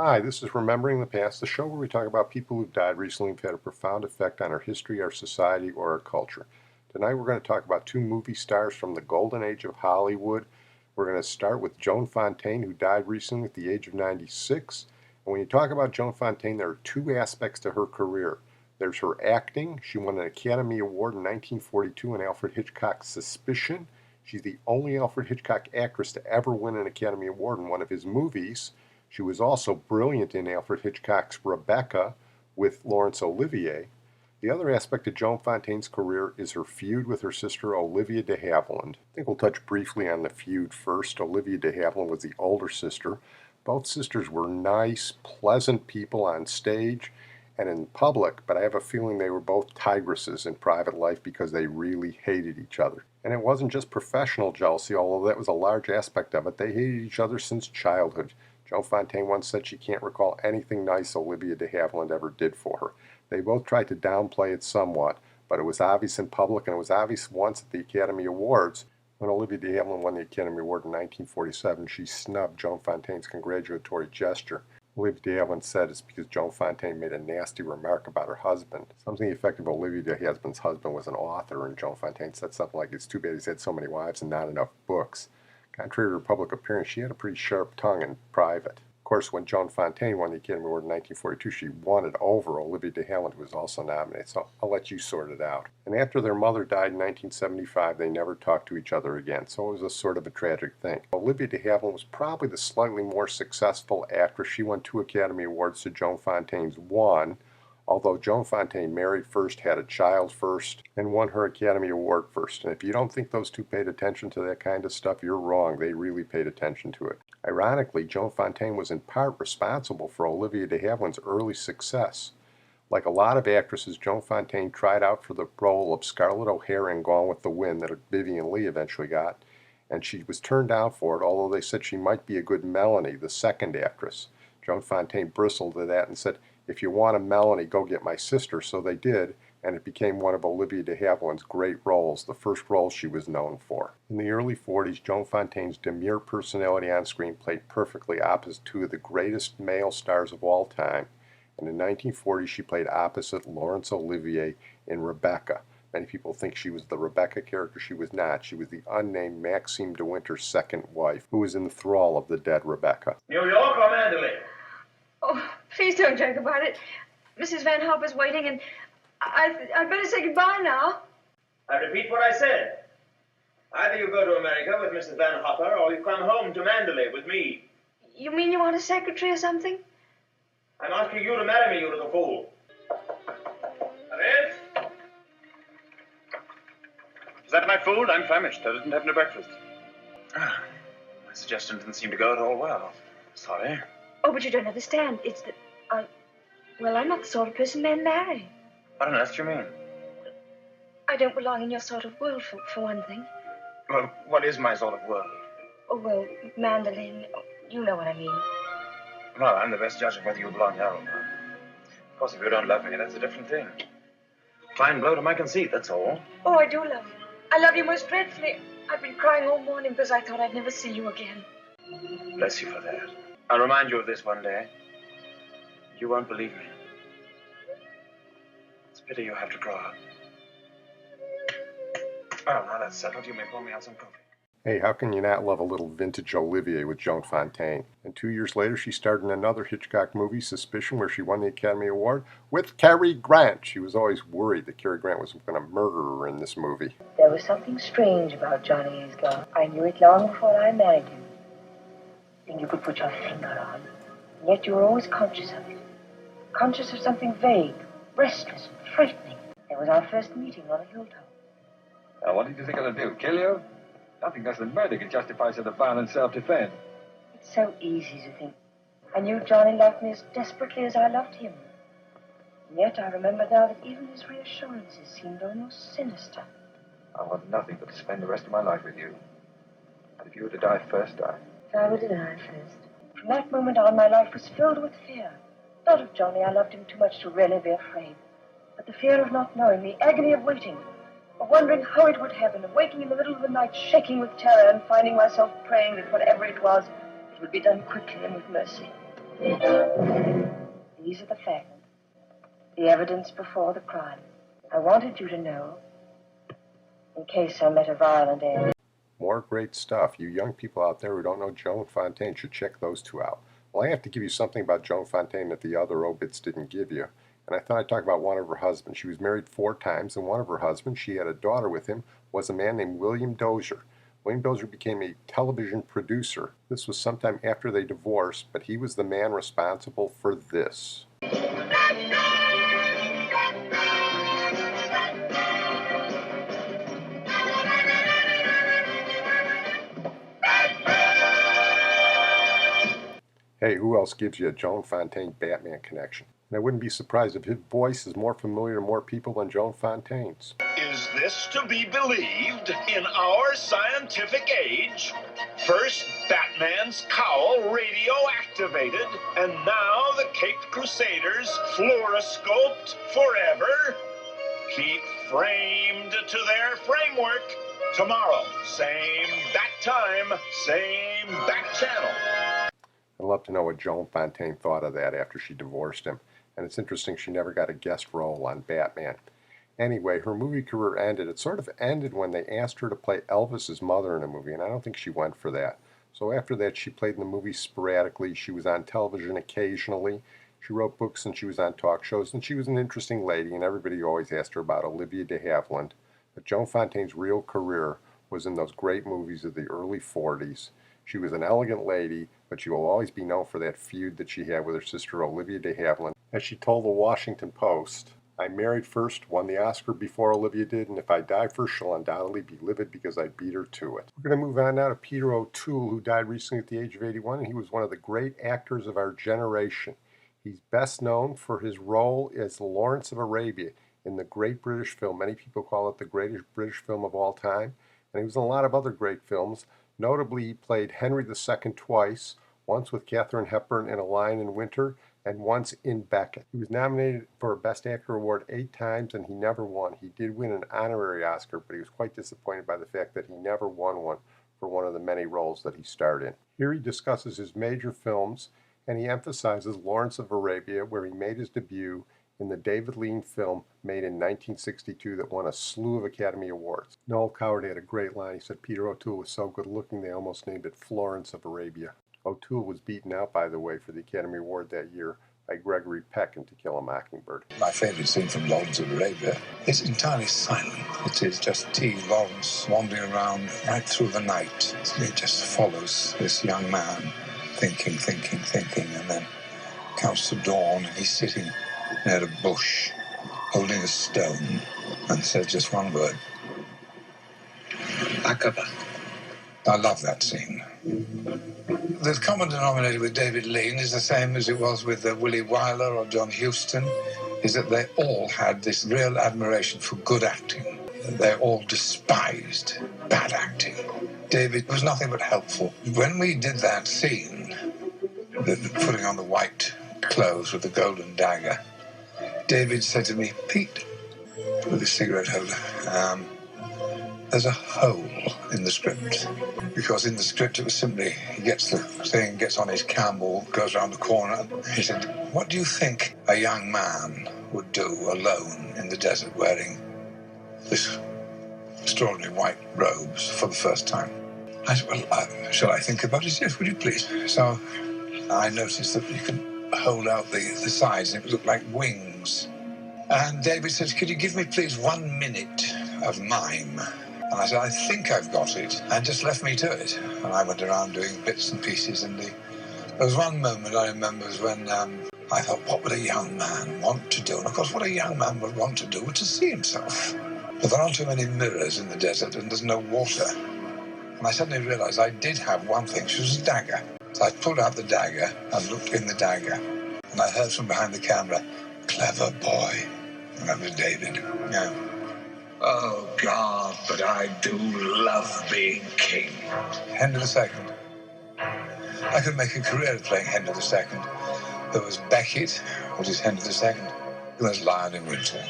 Hi, this is Remembering the Past, the show where we talk about people who've died recently and have had a profound effect on our history, our society, or our culture. Tonight we're going to talk about two movie stars from the golden age of Hollywood. We're going to start with Joan Fontaine, who died recently at the age of 96. And when you talk about Joan Fontaine, there are two aspects to her career. There's her acting. She won an Academy Award in 1942 in Alfred Hitchcock's Suspicion. She's the only Alfred Hitchcock actress to ever win an Academy Award in one of his movies. She was also brilliant in Alfred Hitchcock's Rebecca with Laurence Olivier. The other aspect of Joan Fontaine's career is her feud with her sister Olivia de Havilland. I think we'll touch briefly on the feud first. Olivia de Havilland was the older sister. Both sisters were nice, pleasant people on stage and in public, but I have a feeling they were both tigresses in private life because they really hated each other. And it wasn't just professional jealousy, although that was a large aspect of it. They hated each other since childhood. Joan Fontaine once said she can't recall anything nice Olivia de Havilland ever did for her. They both tried to downplay it somewhat, but it was obvious in public, and it was obvious once at the Academy Awards. When Olivia de Havilland won the Academy Award in 1947, she snubbed Joan Fontaine's congratulatory gesture. Olivia de Havilland said it's because Joan Fontaine made a nasty remark about her husband. Something the effect of Olivia de Havilland's husband was an author, and Joan Fontaine said something like, "It's too bad he's had so many wives and not enough books." Contrary to her public appearance, she had a pretty sharp tongue in private. Of course, when Joan Fontaine won the Academy Award in 1942, she won it over Olivia de Havilland, who was also nominated, so I'll let you sort it out. And after their mother died in 1975, they never talked to each other again, so it was a sort of a tragic thing. Olivia de Havilland was probably the slightly more successful actress. She won 2 Academy Awards to Joan Fontaine's 1. Although Joan Fontaine married first, had a child first, and won her Academy Award first. And if you don't think those two paid attention to that kind of stuff, you're wrong. They really paid attention to it. Ironically, Joan Fontaine was in part responsible for Olivia de Havilland's early success. Like a lot of actresses, Joan Fontaine tried out for the role of Scarlett O'Hara in Gone with the Wind that Vivien Leigh eventually got, and she was turned down for it, although they said she might be a good Melanie, the second actress. Joan Fontaine bristled at that and said, "If you want a Melanie, go get my sister." So they did, and it became one of Olivia de Havilland's great roles, the first role she was known for. In the early 40s, Joan Fontaine's demure personality on screen played perfectly opposite 2 of the greatest male stars of all time, and in 1940 she played opposite Laurence Olivier in Rebecca. Many people think she was the Rebecca character. She was not. She was the unnamed Maxime de Winter's second wife, who was in the thrall of the dead Rebecca. New York or Mandalay? Oh, please don't joke about it. Mrs. Van Hopper's waiting, and I'd better say goodbye now. I repeat what I said. Either you go to America with Mrs. Van Hopper, or you come home to Mandalay with me. You mean you want a secretary or something? I'm asking you to marry me, you little fool. That is? Is that my food? I'm famished. I didn't have no breakfast. My suggestion didn't seem to go at all well. Sorry. Oh, but you don't understand. It's that I'm not the sort of person men marry. What on earth do you mean? I don't belong in your sort of world, for one thing. Well, what is my sort of world? Oh, well, Mandolin, you know what I mean. Well, I'm the best judge of whether you belong here or not. Of course, if you don't love me, that's a different thing. Fine blow to my conceit, that's all. Oh, I do love you. I love you most dreadfully. I've been crying all morning because I thought I'd never see you again. Bless you for that. I'll remind you of this one day. You won't believe me. It's a pity you have to grow up. Oh, now that's settled. You may pour me out some coffee. Hey, how can you not love a little vintage Olivier with Joan Fontaine? And 2 years later, she starred in another Hitchcock movie, Suspicion, where she won the Academy Award with Cary Grant. She was always worried that Cary Grant was going to murder her in this movie. There was something strange about Johnny Isgar. I knew it long before I married him. Thing you could put your finger on, and yet you were always conscious of it. Conscious of something vague, restless, and frightening. It was our first meeting on a hilltop. Now, what did you think I'd do? Kill you? Nothing less than murder can justify such a violent self-defense. It's so easy to think. I knew Johnny loved me as desperately as I loved him. And yet I remember now that even his reassurances seemed almost sinister. I want nothing but to spend the rest of my life with you. And if you were to die first, I would die first. From that moment on, my life was filled with fear. Not of Johnny, I loved him too much to really be afraid. But the fear of not knowing, the agony of waiting, of wondering how it would happen, of waking in the middle of the night, shaking with terror, and finding myself praying that whatever it was, it would be done quickly and with mercy. These are the facts. The evidence before the crime. I wanted you to know, in case I met a violent end. More great stuff. You young people out there who don't know Joan Fontaine should check those two out. Well, I have to give you something about Joan Fontaine that the other obits didn't give you. And I thought I'd talk about one of her husbands. She was married 4 times, and one of her husbands, she had a daughter with him, was a man named William Dozier. William Dozier became a television producer. This was sometime after they divorced, but he was the man responsible for this. Hey, who else gives you a Joan Fontaine Batman connection? And I wouldn't be surprised if his voice is more familiar to more people than Joan Fontaine's. Is this to be believed in our scientific age? First, Batman's cowl radio-activated, and now the Caped Crusaders fluoroscoped forever. Keep framed to their framework. Tomorrow, same bat time, same bat channel. I'd love to know what Joan Fontaine thought of that after she divorced him. And it's interesting she never got a guest role on Batman. Anyway, her movie career ended. It sort of ended when they asked her to play Elvis's mother in a movie, and I don't think she went for that. So after that, she played in the movies sporadically. She was on television occasionally. She wrote books and she was on talk shows, and she was an interesting lady, and everybody always asked her about Olivia de Havilland. But Joan Fontaine's real career was in those great movies of the early 40s. She was an elegant lady, but she will always be known for that feud that she had with her sister Olivia de Havilland. As she told the Washington Post, "I married first, won the Oscar before Olivia did, and if I die first, she'll undoubtedly be livid because I beat her to it." We're going to move on now to Peter O'Toole, who died recently at the age of 81, and he was one of the great actors of our generation. He's best known for his role as Laurence of Arabia in the Great British Film. Many people call it the greatest British film of all time, and he was in a lot of other great films. Notably, he played Henry II twice, once with Katharine Hepburn in A Lion in Winter, and once in Beckett. He was nominated for a Best Actor award 8 times, and he never won. He did win an honorary Oscar, but he was quite disappointed by the fact that he never won one for one of the many roles that he starred in. Here he discusses his major films, and he emphasizes Laurence of Arabia, where he made his debut in the David Lean film made in 1962 that won a slew of Academy Awards. Noel Coward had a great line. He said Peter O'Toole was so good looking they almost named it Florence of Arabia. O'Toole was beaten out, by the way, for the Academy Award that year by Gregory Peck in To Kill a Mockingbird. My favourite scene from Laurence of Arabia is entirely silent. It is just T. Laurence wandering around right through the night. It just follows this young man thinking, and then comes to dawn and he's sitting near a bush, holding a stone, and says just one word: Akaba. I love that scene. The common denominator with David Lean is the same as it was with Willie Wyler or John Huston, is that they all had this real admiration for good acting. They all despised bad acting. David was nothing but helpful. When we did that scene, the putting on the white clothes with the golden dagger, David said to me, "Pete," with his cigarette holder, there's a hole in the script. Because in the script it was simply, he gets the thing, gets on his camel, goes around the corner. He said, "What do you think a young man would do alone in the desert wearing this extraordinary white robes for the first time?" I said, "Well, shall I think about it?" Yes, would you please? So I noticed that you could hold out the sides and it looked like wings. And David said, "Could you give me please 1 minute of mime?" And I said, "I think I've got it," and just left me to it. And I went around doing bits and pieces, and there was one moment I remember was when I thought, what would a young man want to do? And of course, what a young man would want to do was to see himself. But there aren't too many mirrors in the desert, and there's no water. And I suddenly realized I did have one thing, which was a dagger. So I pulled out the dagger and looked in the dagger, and I heard from behind the camera, "Clever boy." And that was David. Yeah. Oh, God, but I do love being king. Henry II. I could make a career of playing Henry II. There was Beckett, which is Henry II. There was Lion in Winter.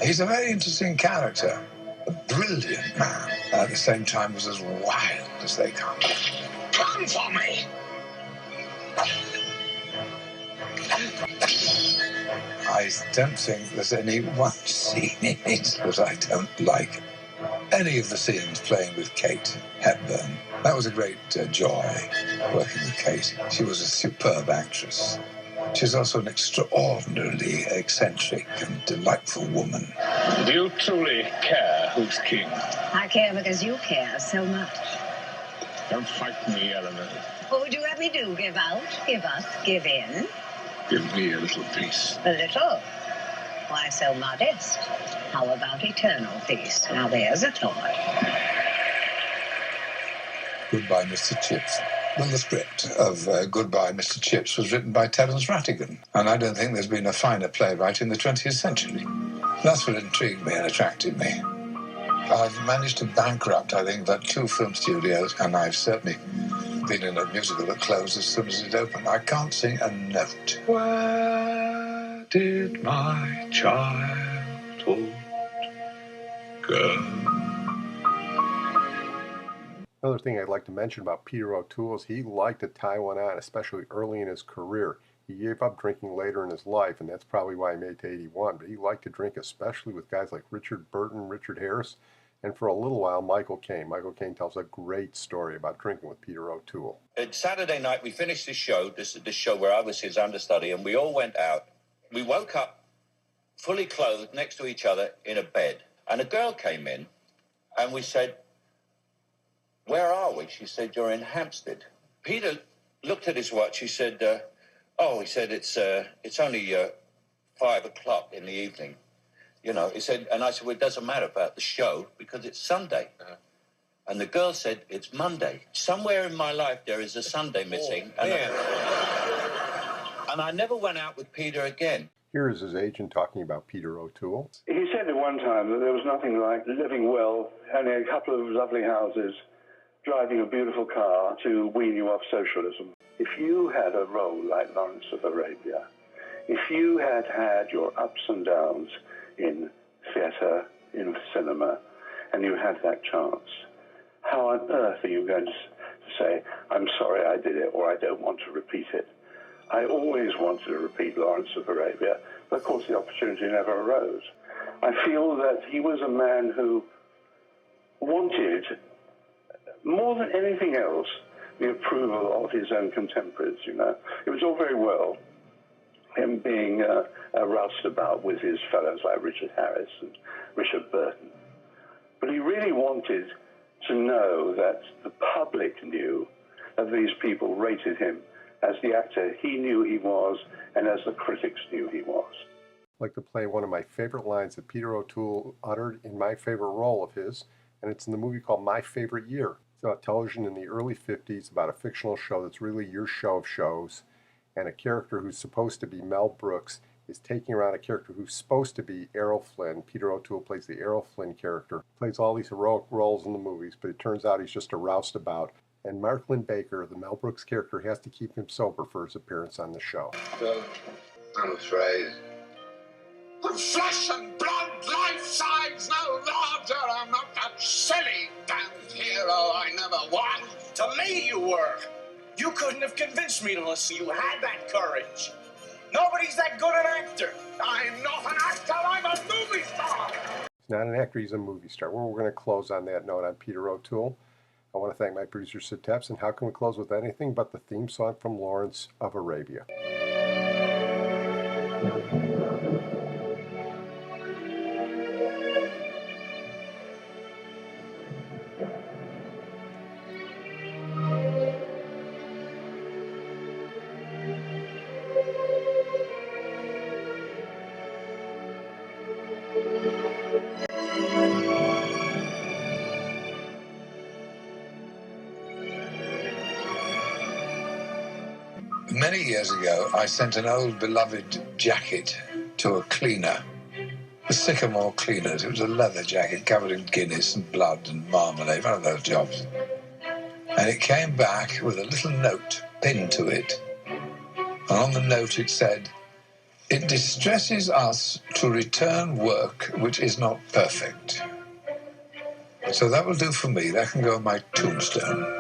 He's a very interesting character, a brilliant man, and at the same time was as wild as they come. Come for me! I don't think there's any one scene in it that I don't like. Any of the scenes playing with Kate Hepburn, that was a great joy working with Kate. She was a superb actress. She's also an extraordinarily eccentric and delightful woman. Do you truly care who's king? I care because you care so much. Don't fight me, Eleanor. What would you have me do? Give out? Give us? Give in? Give me a little peace. A little? Why so modest? How about eternal peace? Now there's a toy. Goodbye, Mr. Chips. Well, the script of Goodbye, Mr. Chips was written by Terence Rattigan, and I don't think there's been a finer playwright in the 20th century. That's what intrigued me and attracted me. I've managed to bankrupt, I think, about 2 film studios, and I've certainly been in a musical that closed as soon as it opened. I can't sing a note. Where did my childhood go? Another thing I'd like to mention about Peter O'Toole is he liked to tie one on, especially early in his career. He gave up drinking later in his life, and that's probably why he made it to 81, but he liked to drink, especially with guys like Richard Burton, Richard Harris, and for a little while, Michael Caine. Michael Caine tells a great story about drinking with Peter O'Toole. It's Saturday night, we finished this show where I was his understudy, and we all went out. We woke up fully clothed next to each other in a bed, and a girl came in, and we said, "Where are we?" She said, "You're in Hampstead." Peter looked at his watch. He said, he said, it's only 5 o'clock in the evening. You know, he said, and I said, well, it doesn't matter about the show because it's Sunday. And the girl said, it's Monday. Somewhere in my life there is a Sunday missing. And I never went out with Peter again. Here is his agent talking about Peter O'Toole. He said at one time that there was nothing like living well, having a couple of lovely houses, driving a beautiful car to wean you off socialism. If you had a role like Laurence of Arabia, if you had had your ups and downs in theatre, in cinema, and you had that chance, how on earth are you going to say, I'm sorry I did it, or I don't want to repeat it? I always wanted to repeat Laurence of Arabia, but of course the opportunity never arose. I feel that he was a man who wanted, more than anything else, the approval of his own contemporaries, you know. It was all very well, him being roused about with his fellows like Richard Harris and Richard Burton. But he really wanted to know that the public knew that these people rated him as the actor he knew he was and as the critics knew he was. I'd like to play one of my favorite lines that Peter O'Toole uttered in my favorite role of his, and it's in the movie called My Favorite Year. It's about television in the early 50s, about a fictional show that's really your show of shows, and a character who's supposed to be Mel Brooks is taking around a character who's supposed to be Errol Flynn. Peter O'Toole plays the Errol Flynn character, plays all these heroic roles in the movies, but it turns out he's just a roustabout. And Mark Lynn Baker, the Mel Brooks character, has to keep him sober for his appearance on the show. Well, I'm afraid. Flesh and blood, life size no larger. I'm not that silly damned hero I never was. To me you were. You couldn't have convinced me unless you had that courage. Nobody's that good an actor. I'm not an actor, I'm a movie star. He's not an actor, he's a movie star. Well, we're going to close on that note on Peter O'Toole. I want to thank my producer, Sid Tepps, and how can we close with anything but the theme song from Laurence of Arabia? Many years ago, I sent an old beloved jacket to a cleaner, the Sycamore Cleaners. It was a leather jacket covered in Guinness and blood and marmalade, one of those jobs. And it came back with a little note pinned to it. And on the note it said, "It distresses us to return work which is not perfect." So that will do for me. That can go on my tombstone.